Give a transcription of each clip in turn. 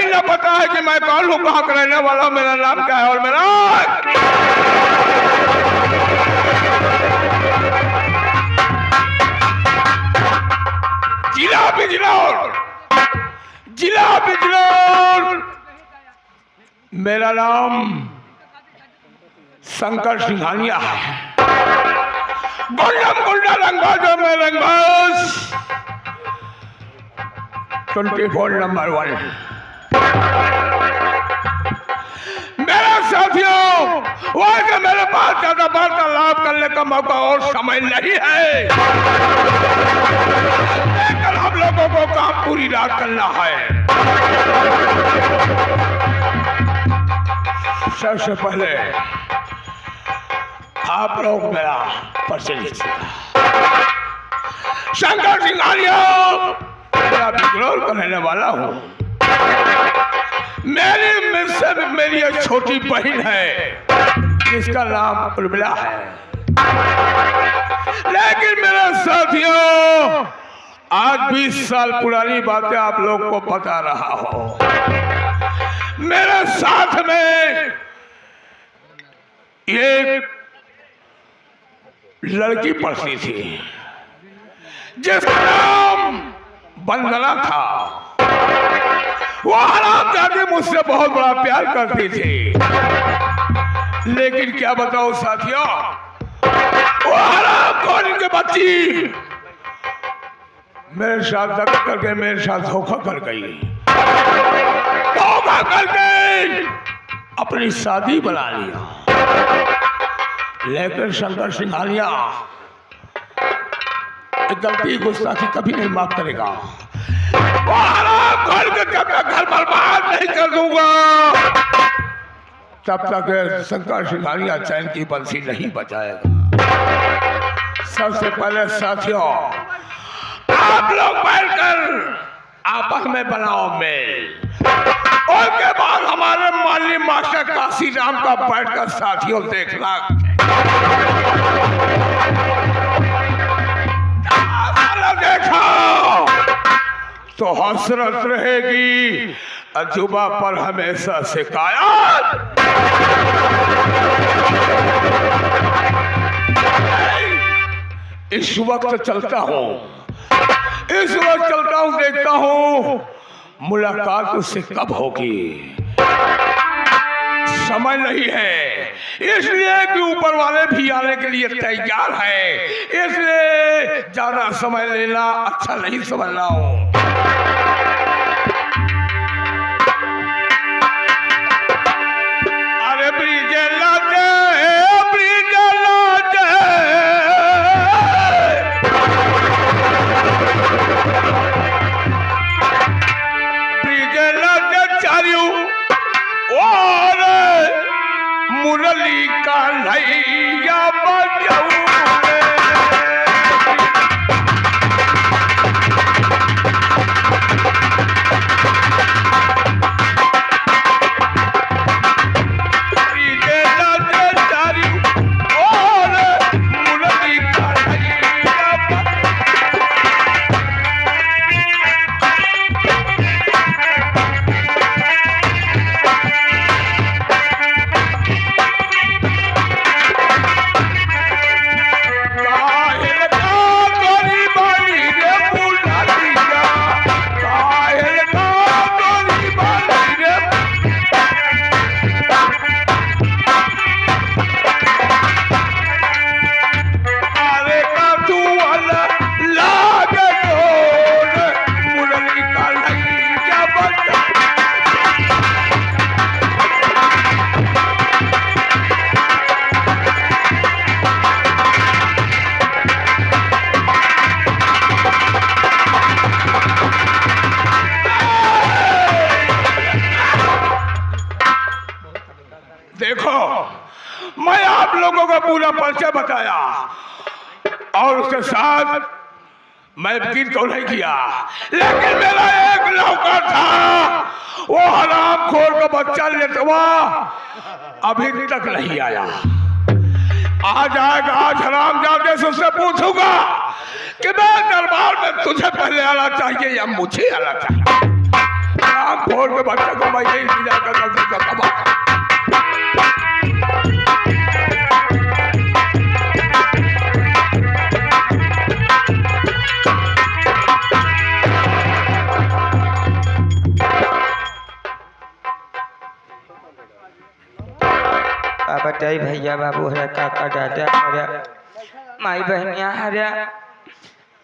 ही ना पता है कि मैं कौन हूँ, कहाँ का रहने वाला हूँ, मेरा नाम क्या है और मेरा जिला बिजनौर, जिला बिजनौर। मेरा नाम शंकर सिंघानिया है। गुंडम गुंडा रंगबाजों में रंगबाज 24 नंबर 1। मेरे साथियों, वैसे मेरे पास ज्यादा वार्तालाप करने का मौका और समय नहीं है, लेकिन हम लोगों को काम पूरी रात करना है। सबसे पहले आप लोग मेरा परिचय लीजिए। शंकर सिंघानिया, मैं बिजनौर का रहने वाला हूँ। मेरी एक छोटी बहन है जिसका नाम उर्मिला है। लेकिन मेरे साथियों, आज 20 साल पुरानी बातें आप लोग को बता रहा हूँ। मेरे साथ में एक लड़की पढ़ती थी जिसका नाम वंदना था। वो हरामजादी मुझसे बहुत बड़ा प्यार करती थी, लेकिन क्या बताऊं साथियों, वो हरामखोरी की बच्ची मेरे साथ धोखा करके मेरे साथ धोखा कर गई। धोखा करके अपनी शादी बना लिया। लेकिन शंकर सिंघानिया गलती गुस्ताखी कभी नहीं माफ करेगा। वो हराम खोल के जब तक घर बर्बाद नहीं कर दूंगा, तब तक शंकर सिंघानिया चैन की बंसी नहीं बजाएगा। सबसे पहले साथियों, आप लोग बैठकर आपस में बनाओ मेल। उसके बाद हमारे माननीय मास्टर काशी राम का बैठकर साथियों देखना देखा तो हसरत रहेगी, अजूबा पर हमेशा शिकायत। इस वक्त चलता हूँ, देखता हूँ मुलाकात उससे कब होगी। समय नहीं है, इसलिए कि ऊपर वाले भी आने के लिए तैयार है, इसलिए ज्यादा समय लेना अच्छा नहीं समझ रहा हूँ। अरे ब्रिजे लाजे, ब्रिजे लाजे, ब्रिजे लाजे चारियों और मुरली का नैया बजाऊ। मैं आप लोगों को पूरा परिचय बताया और उसके साथ मैं वकील को नहीं किया, लेकिन मेरा एक नौकर था, वो हरामखोर का बच्चा लेटवा अभी तक नहीं आया। आज आएगा, आज हरामजादे से उससे पूछूंगा कि मैं दरबार में तुझे पहले आना चाहिए या मुझे आना चाहिए। हरामखोर के बच्चे को मैं यही इंतजार करता हूँ कब आता। बताई भैया बाबू हरा काका दादा हरा माई बहनिया हरा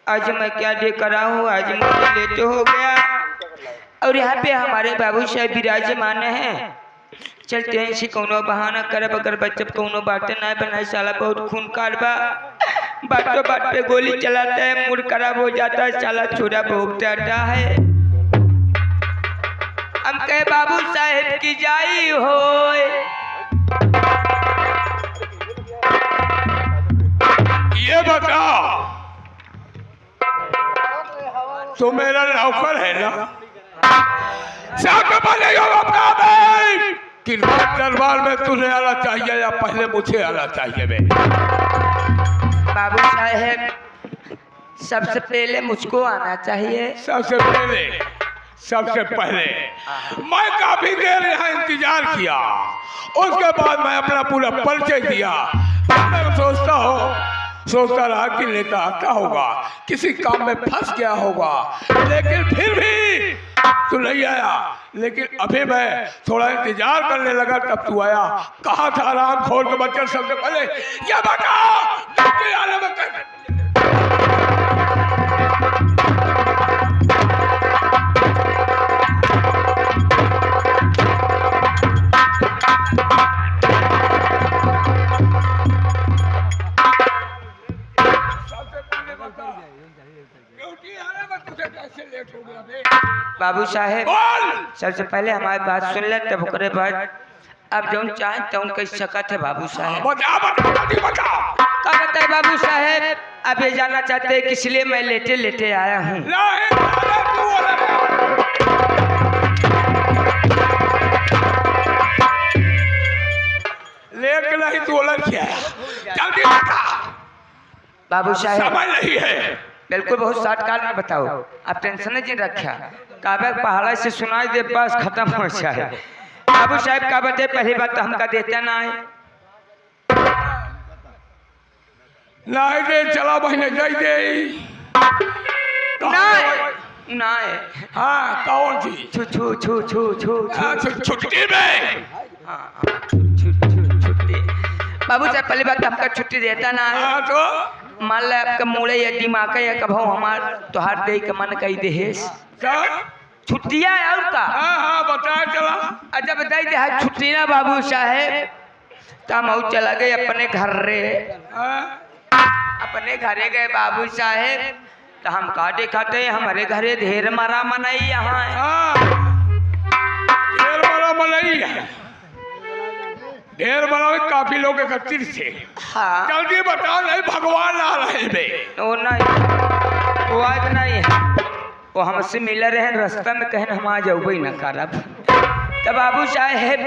आज मैं क्या लेकर आऊँ। आज मुझे लेट हो गया और यहाँ पे हमारे बाबू साहब विराजमान हैं। चलते हैं इसी कोनो बहाना करब अगर बच्चे कोनो बातें ना बनाए साला बहुत खून कारबा बातों बात पे गोली चलाता है मूड खराब हो जाता है साला छोरा भोग जाता है। हम कहे बाबू साहब की जाई हो ये बता तो मेरा नौकर है ना दरबार में तुझे आना चाहिए या पहले मुझे आना चाहिए। मैं बाबू साहब सबसे पहले मुझको आना चाहिए। सबसे पहले मैं काफी देर यहाँ इंतजार किया उसके बाद मैं अपना पूरा परिचय दिया। मैं सोचता रहा कि नेता आता होगा किसी काम में फंस गया होगा लेकिन फिर भी तू नहीं आया। लेकिन अभी मैं थोड़ा इंतजार करने लगा तब तू आया। कहा था आराम खोल के बच्चे सबसे पहले ये बता आने में बाबू साहेब सबसे पहले हमारी बात सुन ले तब ओकरे बाद अब जो चाहे तो कह सकत है। बाबू साहेब क्या बताए बाबू साहेब अब ये जाना चाहते हैं किस लिए मैं लेटे लेटे आया हूँ। लेकिन नहीं तो क्या जल्दी बता बाबू साहेब समझ नहीं है। बिल्कुल बहुत शॉर्ट काल में बताओ आप टेंशन नहीं रखा काबे पहाड़ा से सुनाई दे बस खत्म हो जाए। बाबू साहब का बते पहली बात तो हमका देता ना है नहीं दे चला बहने जाई दे नहीं हाँ कौन थी छू छू छू छू छू छुट्टी में छुट्टी। बाबू साहब पहली बात हमका छुट्टी देता ना है हाँ तो मान लो आपका मूड़े या दिमाग या कभो हमार तोहार दे के मन कही देहेस क्या छुट्टियाँ और का हाँ बता चला अच्छा बताई दे हाँ छुट्टी ना बाबू साहेब तो हम चला गए अपने घर रे अपने घरे गए बाबू साहेब तो हम का दिखाते हमारे घरे ढेर मारा मनाई यहाँ ढेर बना काफी लोग एकत्रित थे। हाँ जल्दी बताओ नहीं भगवान आ रहे बे वो नहीं वो आज नहीं है वो हमसे मिल रहे हैं रास्ता में कहें हम आ जाओ ना करब तो बाबू साहेब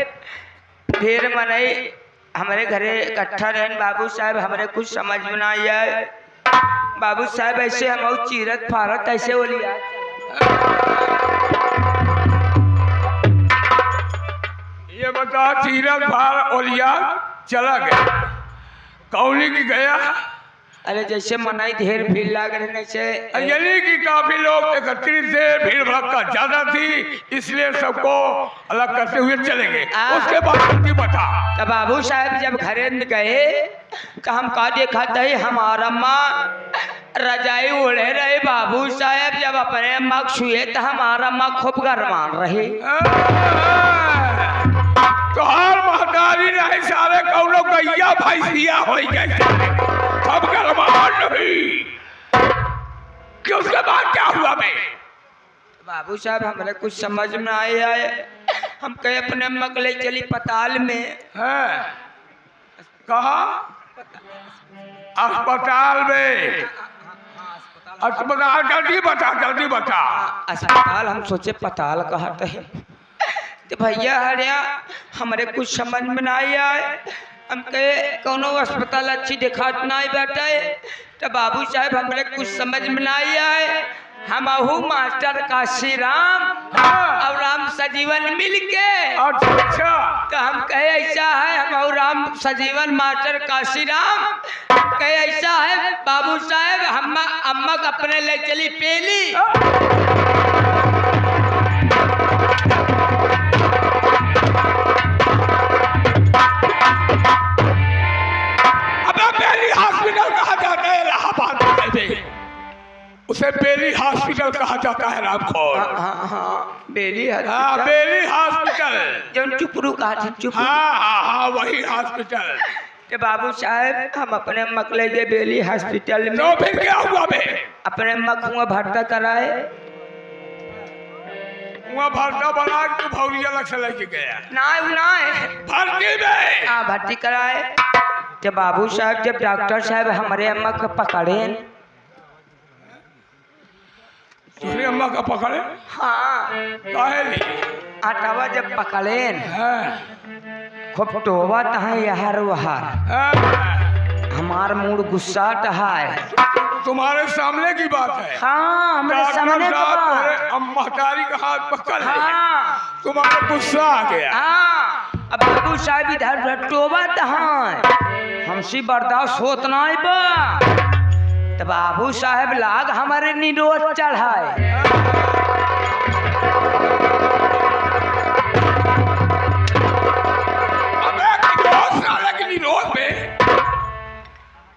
ढेर मनाई हमारे घरे इकट्ठा रहें। बाबू साहेब हमारे कुछ समझ में ना आए। बाबू साहब ऐसे हम चीरत फारत ऐसे हो लिया ये बता चीरत फार ओलिया चला गया कौली की गया। अरे जैसे मनाई ढेर भीड़ लाग रहे ऐसे यानी कि काफी लोग एकत्रित थे भीड़ भड़का ज्यादा थी इसलिए सबको अलग करते हुए चले गए। उसके बाद जल्दी बता तो बाबू साहब जब घरे गए तो हम का देखा थे हमारा माँ रजाई ओढ़े रहे। बाबू साहब जब अपने माँ छुए तो हमारा माँ खूब गरमान रहे। तो हर महतारी नहीं सारे कौनो गैया भैंसिया हो गए अब गरमान नहीं कि उसके बाद क्या हुआ मैं बाबू साहब हमारे कुछ समझ में आए हम कहे अपने मगले चली पताल में है कहा अस्पताल में अस्पताल जल्दी बता अस्पताल हम सोचे पताल कहते हैं तो भैया हरिया हमारे कुछ समझ में नहीं आए। हम कहे कोनो अस्पताल अच्छी दिखात नहीं बैठे तो बाबू साहब हमारे कुछ समझ में नहीं आए। हम आहू मास्टर काशी राम और राम सजीवन मिल के अच्छा तो हम कहे ऐसा है, हम और राम सजीवन मास्टर काशीराम कहे ऐसा है बाबू साहब, हम अम्मा को अपने ले चली पेली। बेली हॉस्पिटल कहा जाता है इलाहाबाद में, उसे बेली हॉस्पिटल कहा जाता है रामखोर। हाँ बेली हाँ बेली हॉस्पिटल, जो चुपरू कहा था चुपरू। हाँ वही हॉस्पिटल। तो बाबू साहब हम अपने मक ले गए बेली हॉस्पिटल में। तो फिर क्या हुआ बे? अपने मक हुआ भर्ता कराए, वहाँ भर्ता बना के भौरिया लग से लेके गया ना भर्ती में। हाँ भर्ती कराए। जब बाबू साहब जब डॉक्टर साहब हमारे अम्मा को पकड़े, तुम्हारी अम्मा का पकड़े? हाँ काहे ली? आटावा जब पकड़े हाँ, खूब टोबा तहाँ यहार वहार, हाँ। हमार मूड गुस्सा टहाए। तुम्हारे सामने की बात है। हाँ हमारे डॉक्टर सामने की साहब बात। तुम्हारे अम्माकारी का हाथ पकड़ लिया। हाँ तुम्हारा गुस्सा आ गया। हाँ अब बाबू साहब इधर टोबा तहाँ हमसे बर्दाश्त होत नहीं बा। तो बाबू साहब लाग हमारे निरोध चढ़ाए।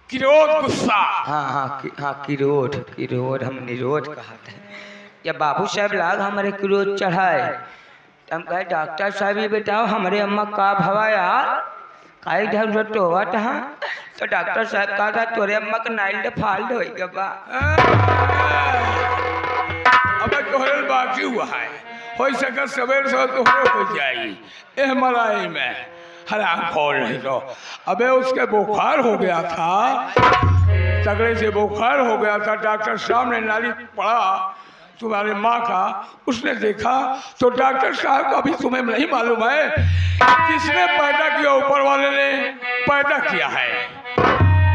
किरोध गुस्सा। हाँ किरोध हम निरोध कहा था। या बाबू साहब लाग हमारे किरोध चढ़ाए। हम कहे डॉक्टर साहब ये बताओ हमारे अम्मा का भवा यार काई ढंग टोवा टहा। तो डॉक्टर साहब कहा था तोरे अम्मा का नाइल फाल्ट हो गया। अब तोहरे बाकी हुआ है, हो सके सवेर से तोहरे हो जाएगी एह मलाई में हराम खोल रही। तो अबे उसके बुखार हो गया था, तगड़े से बुखार हो गया था। डॉक्टर साहब ने नाली पड़ा तुम्हारी माँ का, उसने देखा तो डॉक्टर साहब का भी तुम्हें नहीं मालूम है किसने पैदा किया, ऊपर वाले ने पैदा किया है।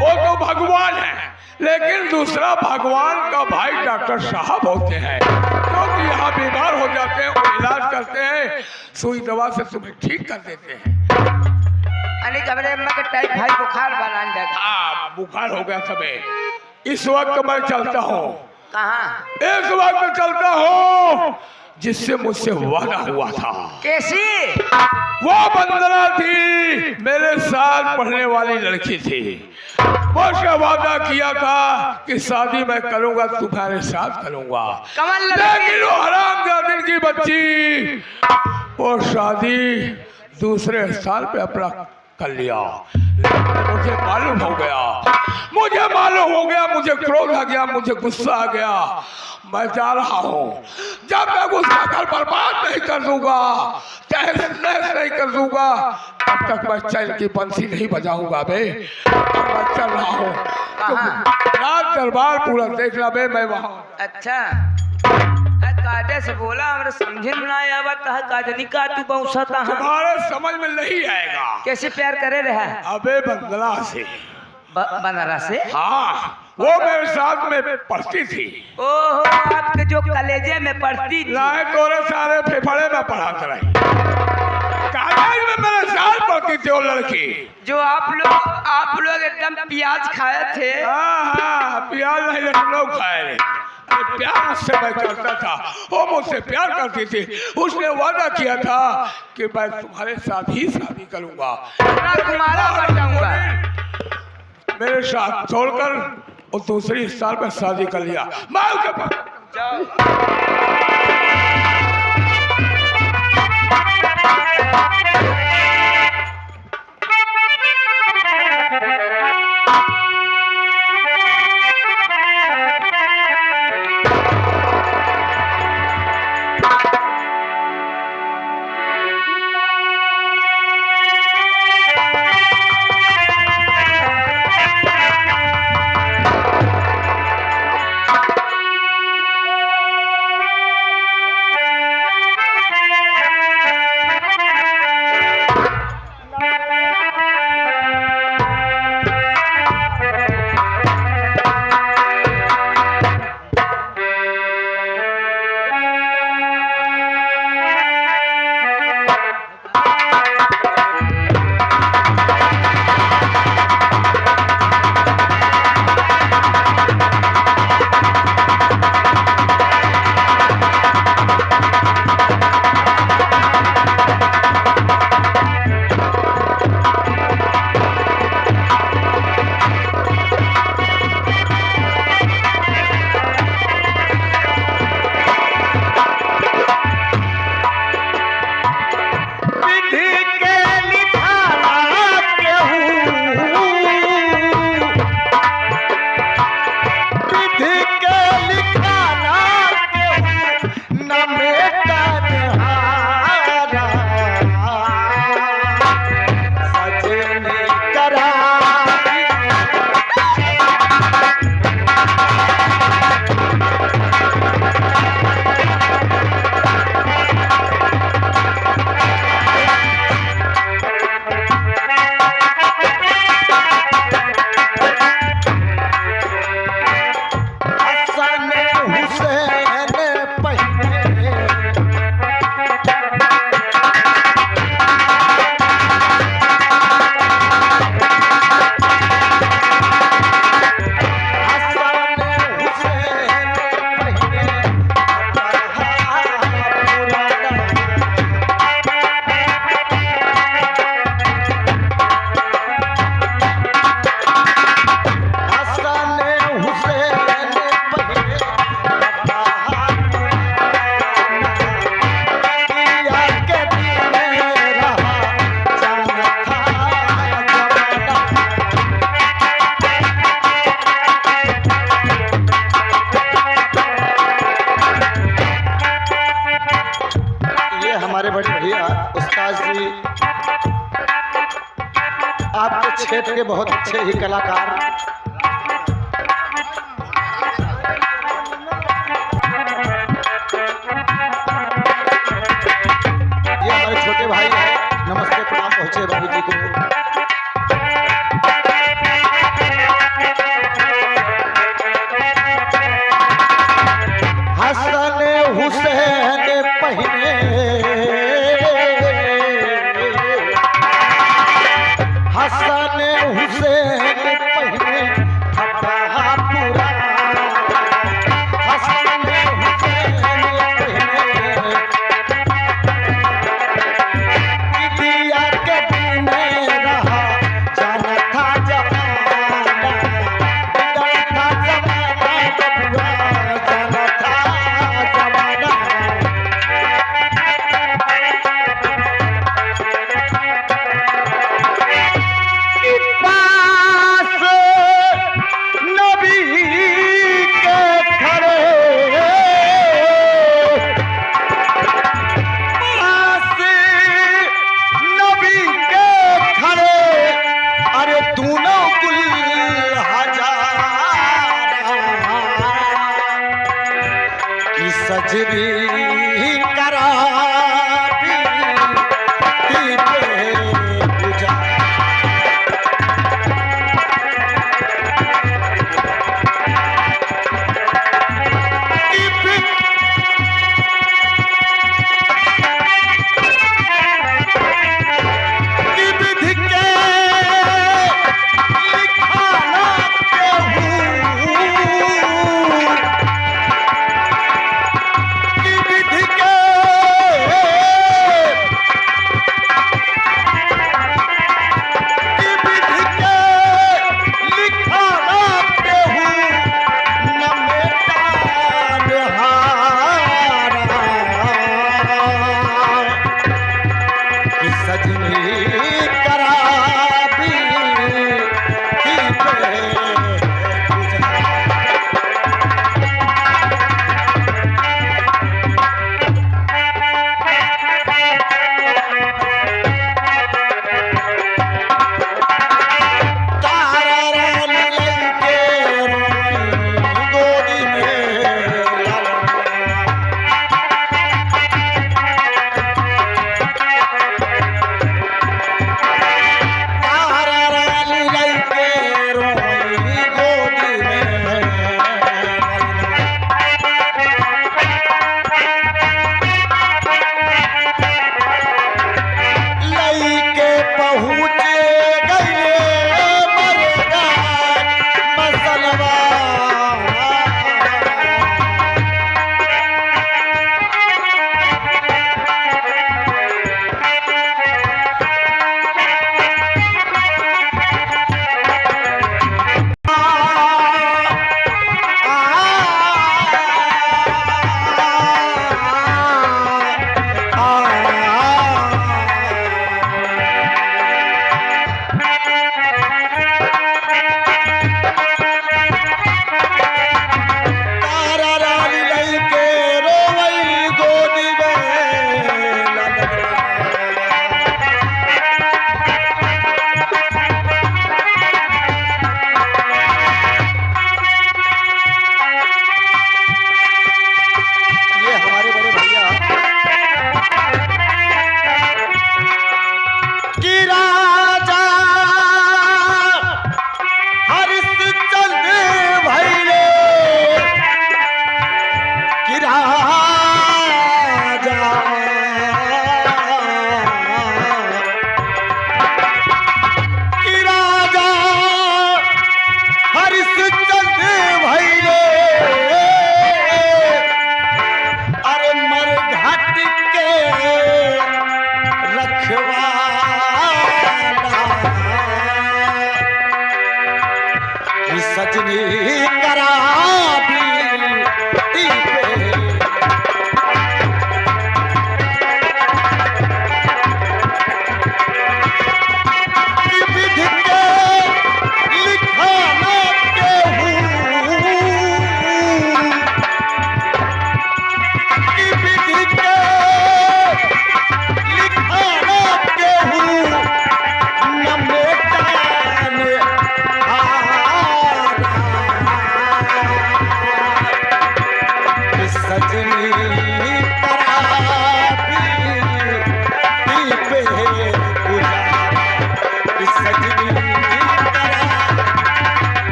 वो तो भगवान है, लेकिन दूसरा भगवान का भाई डॉक्टर साहब होते हैं, क्योंकि यहाँ बीमार हो जाते हैं और इलाज करते हैं, सुई दवा से तुम्हें ठीक कर देते हैं। अरे हमारे अम्मा का टाइप भाई बुखार बना लगा। हाँ बुखार हो गया तबे। इस वक्त मैं चलता हूँ। कहाँ? इस वक्त चलता हूँ जिससे मुझसे वादा हुआ था। कैसी? वो बंदना थी, मेरे साथ पढ़ने वाली लड़की थी। मुझसे वादा किया था कि शादी मैं करूंगा, तुम्हारे साथ करूंगा। लेकिन वो हरामजादी की बच्ची वो शादी दूसरे साल पे अपना कर लिया। मुझे मालूम हो गया, मुझे क्रोध आ गया, मुझे गुस्सा आ गया। मैं जा रहा हूँ, जब मैं उसका घर बर्बाद नहीं कर दूंगा, तहस-नहस नहीं कर दूंगा, तब तक मैं चैन की बंसी नहीं बजाऊंगा बे। मैं चल रहा हूँ, रात दरबार पूरा देखना बे मैं वहाँ। अच्छा काटे से बोला हमारे समझे में ना आया कहा काजनी का तू पहुंचा था। तुम्हारे समझ में नहीं आएगा। कैसे प्यार करे रहा? अबे बंदला से। बनारस से? हाँ वो मेरे साथ में पढ़ती थी। ओहो आपके जो कॉलेजे में पढ़ती थी? लाए तोरे सारे फेफड़े में पढ़ाते रही। कॉलेज में मेरे साथ पढ़ती थी वो लड़की। जो आप लोग एकदम प्याज खाए थे। हाँ प्याज नहीं लेकिन लोग खाए रहे। प्यार से मैं करता था, वो मुझसे प्यार करती थी। उसने वादा किया था कि मैं तुम्हारे साथ ही शादी करूंगा, तुम्हारा बन जाऊंगा। मेरे साथ छोड़कर और दूसरी साल में शादी कर लिया। मैं उसके पास हमारे बड़े भैया उस्ताद जी आपके क्षेत्र के बहुत अच्छे ही कलाकार। ये हमारे छोटे भाई हैं, नमस्ते प्रणाम पहुंचे बाबू जी को। हसन हुसैन पहिने हसन हुसैन पहिने फटाहा पूरा हसन हुसैन पहिने दिया के दिन रहा जाना था जमाना जाना था जमाना बबुआ जाना था जमाना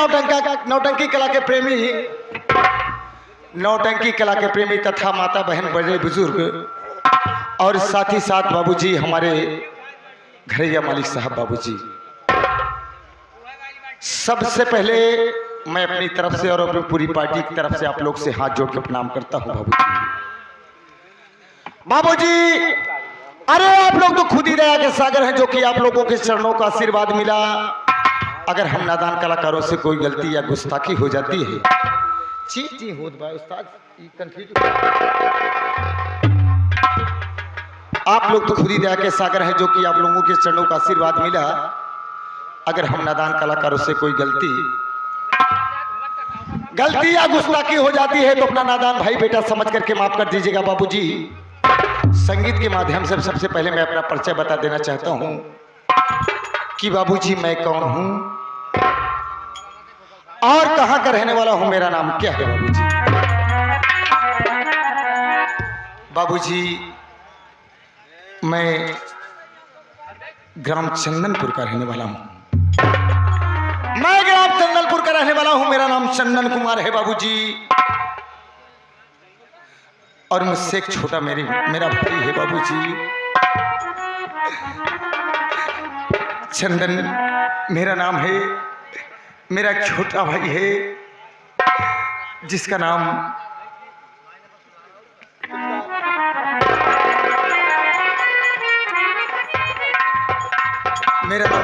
नौटंकी कला के प्रेमी, नौटंकी कला के प्रेमी तथा माता बहन बड़े बुजुर्ग और साथ ही साथ बाबूजी हमारे घरैया मालिक साहब बाबूजी, सबसे पहले मैं अपनी तरफ से और अपनी पूरी पार्टी की तरफ से आप लोग से हाथ जोड़ के प्रणाम करता हूं बाबूजी। अरे आप लोग तो खुद ही दया के सागर हैं, जो कि आप लोगों के चरणों का आशीर्वाद मिला। अगर हम नादान कलाकारों से कोई गलती या गुस्ताखी हो जाती है, जी होत भाई उस्ताद, आप लोग तो खुद ही दया के सागर हैं, जो कि आप लोगों के चरणों का आशीर्वाद मिला। अगर हम नादान कलाकारों से कोई गलती या गुस्ताखी हो जाती है तो अपना नादान भाई बेटा समझ करके माफ कर दीजिएगा बाबूजी। संगीत के माध्यम से सबसे पहले मैं अपना परिचय बता देना चाहता हूं कि बाबूजी मैं कौन हूं और कहां का रहने वाला हूं, मेरा नाम क्या है बाबूजी। बाबूजी मैं ग्राम चंदनपुर का रहने वाला हूं, मैं ग्राम चंदनपुर का रहने वाला हूं, मेरा नाम चंदन कुमार है बाबूजी। और मुझसे एक छोटा मेरा भाई है बाबूजी, चंदन मेरा नाम है। मेरा एक छोटा भाई है जिसका नाम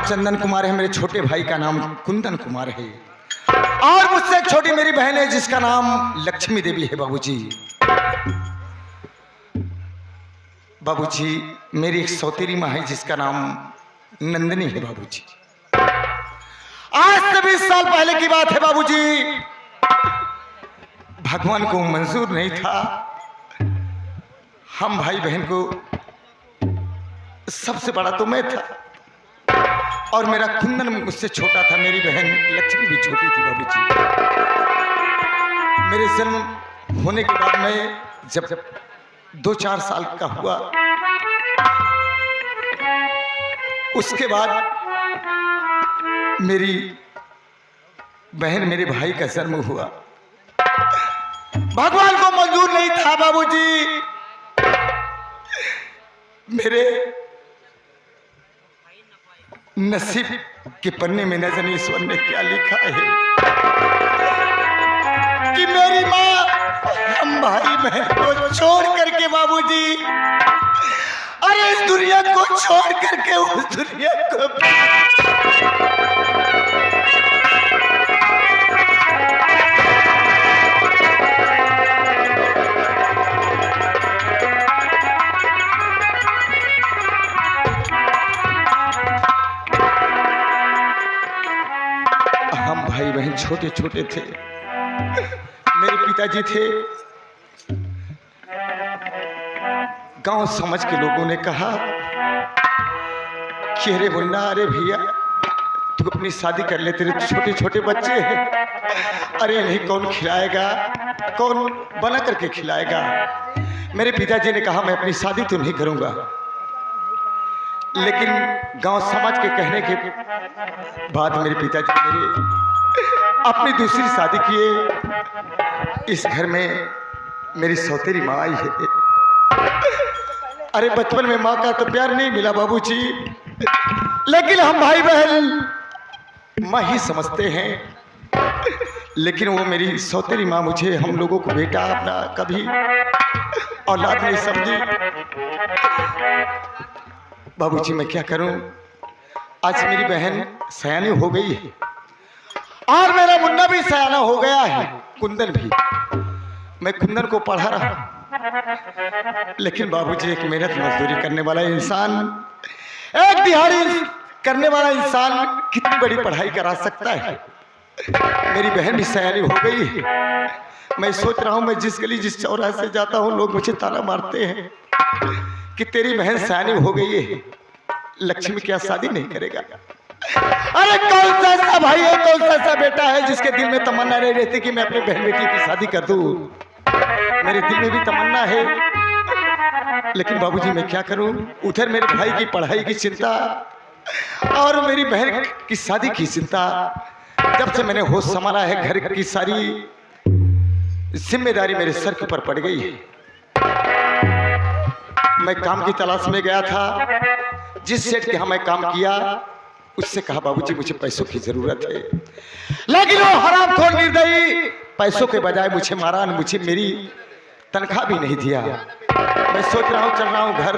चंदन कुमार है। मेरे छोटे भाई का नाम कुंदन कुमार है और मुझसे एक छोटी मेरी बहन है जिसका नाम लक्ष्मी देवी है बाबूजी। बाबूजी मेरी एक सौतेरी माँ है जिसका नाम नंदिनी है बाबूजी। आज से 20 साल पहले की बात है बाबूजी, भगवान को मंजूर नहीं था हम भाई बहन को, सबसे बड़ा तो मैं था और मेरा कुंदन मुझसे छोटा था, मेरी बहन लक्ष्मी भी छोटी थी बाबूजी। मेरे जन्म होने के बाद मैं जब 2-4 साल का हुआ, उसके बाद मेरी बहन मेरे भाई का जन्म हुआ। भगवान को मंजूर नहीं था बाबूजी, मेरे नसीब के पन्ने में न जाने ईश्वर ने क्या लिखा है कि मेरी माँ हम भाई बहन को छोड़ करके बाबूजी, अरे इस दुनिया को छोड़ करके उस दुनिया को हम भाई बहन छोटे छोटे थे। मेरे पिताजी थे, गांव समाज के लोगों ने कहा कि अरे मुन्ना, अरे भैया तू अपनी शादी कर ले, तेरे छोटे छोटे बच्चे हैं, अरे नहीं कौन खिलाएगा, कौन बना करके खिलाएगा। मेरे पिताजी ने कहा मैं अपनी शादी तो नहीं करूंगा, लेकिन गांव समाज के कहने के बाद मेरे पिताजी मेरे अपनी दूसरी शादी किए। इस घर में मेरी सौतेरी माँ आई है। अरे बचपन में माँ का तो प्यार नहीं मिला बाबूजी, लेकिन हम भाई बहन माँ ही समझते हैं। लेकिन वो मेरी सौतेरी माँ मुझे, हम लोगों को बेटा अपना कभी औलाद नहीं समझी। बाबूजी मैं क्या करूं, आज मेरी बहन सयानी हो गई है और मेरा मुन्ना भी सयाना हो गया है, कुंदन भी। मैं कुंदन को पढ़ा रहा, लेकिन बाबूजी एक मेहनत मजदूरी करने वाला इंसान, एक दिहाड़ी करने वाला इंसान कितनी बड़ी पढ़ाई करा सकता है। मेरी बहन भी सयानी हो गई है। मैं सोच रहा हूं, मैं जिस गली जिस चौराहे से जाता हूं लोग मुझे ताना मारते हैं कि तेरी बहन सयानी हो गई है, लक्ष्मी क्या शादी नहीं करेगा। अरे कौन सा ऐसा भाई है, कौन सा ऐसा बेटा है जिसके दिल में तमन्ना नहीं रहती कि मैं अपने बहन बेटी की शादी कर दूं। मेरे दिल में भी तमन्ना है, लेकिन बाबूजी मैं क्या करूं, उधर मेरे भाई की पढ़ाई की चिंता और मेरी बहन की शादी की चिंता। जब से मैंने होश संभाला है घर की सारी जिम्मेदारी मेरे सर के ऊपर पड़ गई है। मैं काम की तलाश में गया था, जिस सेठ के यहाँ मैं काम किया उससे कहा बाबूजी मुझे पैसों की जरूरत है, लेकिन वो हरामखोर निर्दयी पैसों के बजाय मुझे मारा, मुझे मेरी तनख्वाह भी नहीं दिया। मैं सोच रहा हूँ चल रहा हूँ घर,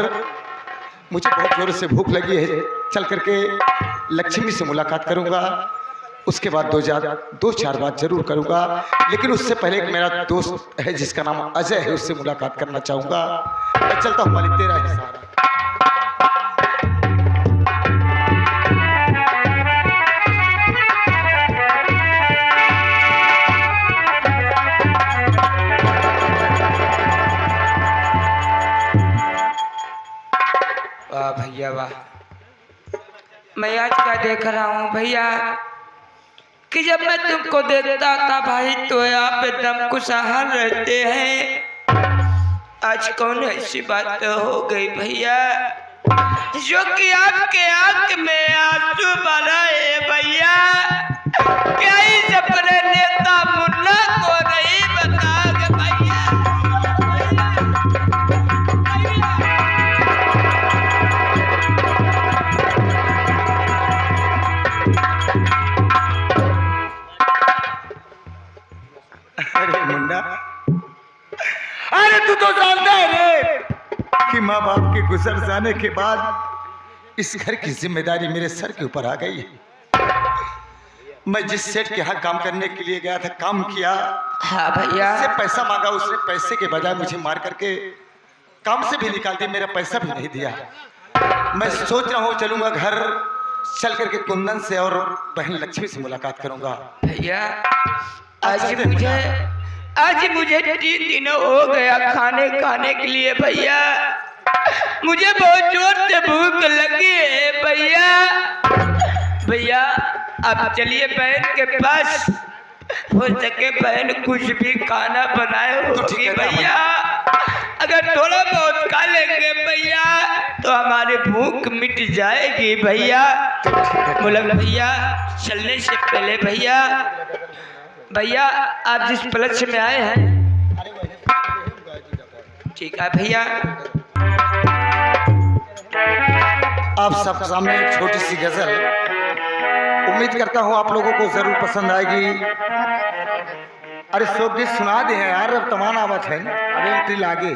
मुझे बहुत जोर से भूख लगी है, चल करके लक्ष्मी से मुलाकात करूंगा, उसके बाद दो चार बात जरूर करूंगा, लेकिन उससे पहले एक मेरा दोस्त है जिसका नाम अजय है, उससे मुलाकात करना चाहूंगा। मैं चलता हूँ मालिक, तेरा ही सहारा। वाह भैया वाह, मैं आज क्या देख रहा हूँ भैया कि जब मैं तुमको देखता था भाई तो आप एकदम खुशहाल रहते हैं। आज कौन ऐसी बात हो गई भैया जो कि आपके आंख में आंसू भरा है भैया? क्या इस अपने नेता मुन्ना को नहीं बताओगे भैया? अरे मुन्ना, अरे तू तो जानता है रे कि माँ बाप के गुजर जाने के बाद इस घर की जिम्मेदारी मेरे सर के ऊपर आ गई है। मैं जिस सेठ के यहाँ काम करने के लिए गया था, काम किया, हाँ भैया, उससे पैसा मांगा, उसने पैसे के बजाय मुझे मार करके काम से भी निकाल दिया, मेरा पैसा भी नहीं दिया। मैं सोच रहा हूँ चलूंगा घर, चल करके कुंदन से और बहन लक्ष्मी से मुलाकात करूंगा। भैया आज मुझे 3 दिन हो गया खाने के लिए भैया, मुझे बहुत जोर से भूख लगी है भैया आप चलिए बहन के पास, हो सके बहन कुछ भी खाना बनाए होगी भैया, अगर थोड़ा बहुत खा लेंगे भैया तो हमारी भूख मिट जाएगी भैया। बोला भैया चलने से पहले भैया आप जिस पलक्ष में आए हैं, ठीक है भैया, आप सब सामने एक छोटी सी गजल, उम्मीद करता हूँ आप लोगों को जरूर पसंद आएगी। अरे शोक गीत सुना दे हैं यार, अब तमान आवाज है, अब एंट्री लागे।